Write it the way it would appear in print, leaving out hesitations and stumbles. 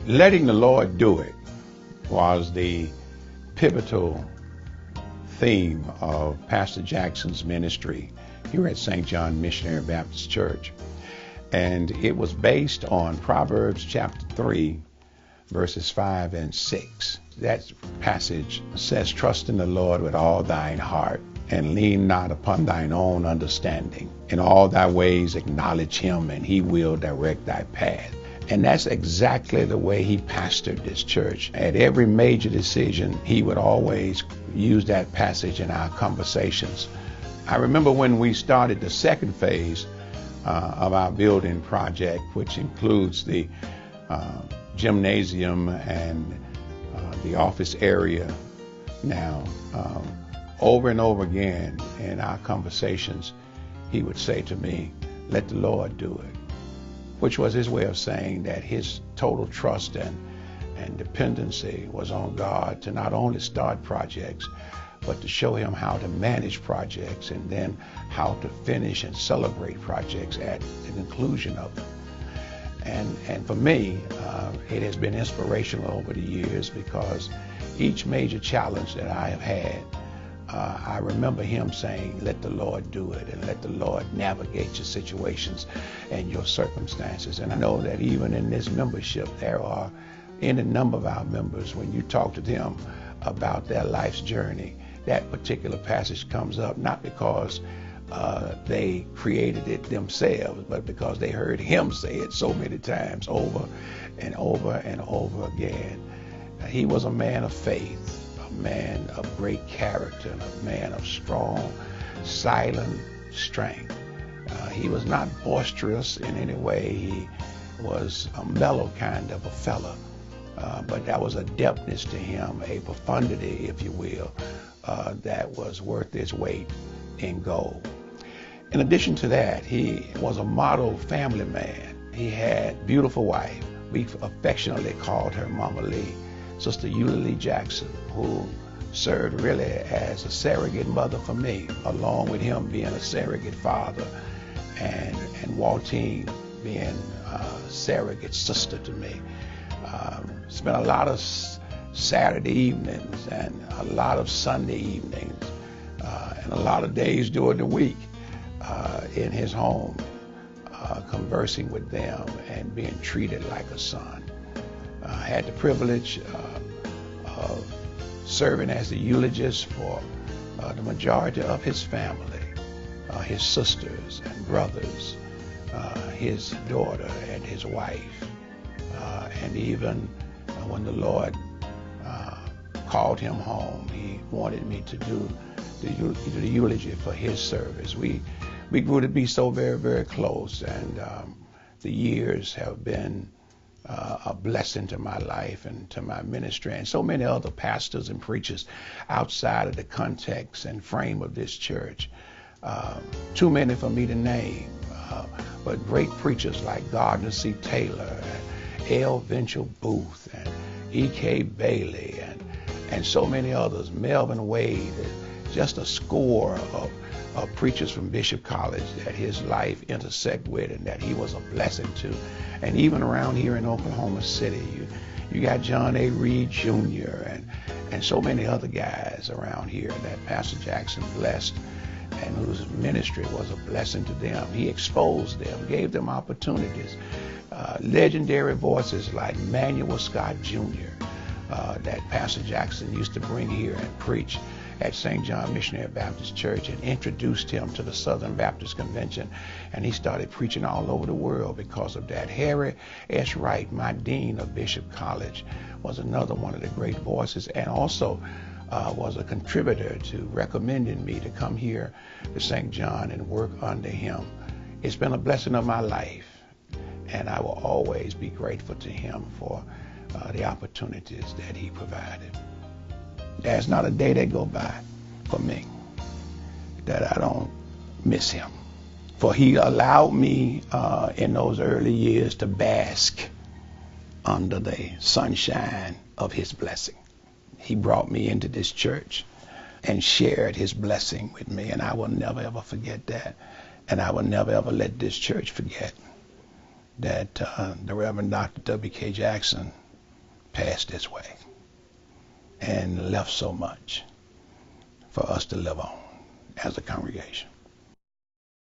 Letting the Lord do it was the pivotal theme of Pastor Jackson's ministry here at St. John Missionary Baptist Church. And it was based on Proverbs chapter 3, verses 5 and 6. That passage says, "Trust in the Lord with all thine heart, and lean not upon thine own understanding. In all thy ways acknowledge him, and he will direct thy path." And that's exactly the way he pastored this church. At every major decision, he would always use that passage in our conversations. I remember when we started the second phase of our building project, which includes the gymnasium and the office area now, over and over again in our conversations, he would say to me, "Let the Lord do it," which was his way of saying that his total trust and dependency was on God to not only start projects, but to show him how to manage projects and then how to finish and celebrate projects at the conclusion of them. And for me, it has been inspirational over the years, because each major challenge that I have had, I remember him saying, "Let the Lord do it, and let the Lord navigate your situations and your circumstances." And I know that even in this membership, there are any number of our members, when you talk to them about their life's journey, that particular passage comes up, not because they created it themselves, but because they heard him say it so many times over and over and over again. He was a man of faith, a man of great character, and a man of strong, silent strength. He was not boisterous in any way. He was a mellow kind of a fella, but there was a depthness to him, a profundity, if you will, that was worth his weight in gold. In addition to that, he was a model family man. He had a beautiful wife. We affectionately called her Mama Lee, Sister Eula Lee Jackson, who served really as a surrogate mother for me, along with him being a surrogate father, and Waltine being a surrogate sister to me. Spent a lot of Saturday evenings and a lot of Sunday evenings and a lot of days during the week in his home, conversing with them and being treated like a son. I had the privilege of serving as the eulogist for the majority of his family, his sisters and brothers, his daughter and his wife, and even when the Lord called him home, he wanted me to do the eulogy for his service. We grew to be so very, very close, and the years have been a blessing to my life and to my ministry, and so many other pastors and preachers outside of the context and frame of this church. Too many for me to name, but great preachers like Gardner C. Taylor, and L. Venture Booth, and E.K. Bailey, and so many others, Melvin Wade, just a score of preachers from Bishop College that his life intersect with and that he was a blessing to. And even around here in Oklahoma City, you got John A. Reed Jr. and so many other guys around here that Pastor Jackson blessed and whose ministry was a blessing to them. He exposed them, gave them opportunities. Legendary voices like Manuel Scott Jr. That Pastor Jackson used to bring here and preach at St. John Missionary Baptist Church, and introduced him to the Southern Baptist Convention, and he started preaching all over the world because of that. Harry S. Wright, my dean of Bishop College, was another one of the great voices, and also was a contributor to recommending me to come here to St. John and work under him. It's been a blessing of my life, and I will always be grateful to him for the opportunities that he provided. There's not a day that go by for me that I don't miss him. For he allowed me in those early years to bask under the sunshine of his blessing. He brought me into this church and shared his blessing with me, and I will never ever forget that. And I will never ever let this church forget that the Reverend Dr. W.K. Jackson passed this way and left so much for us to live on as a congregation.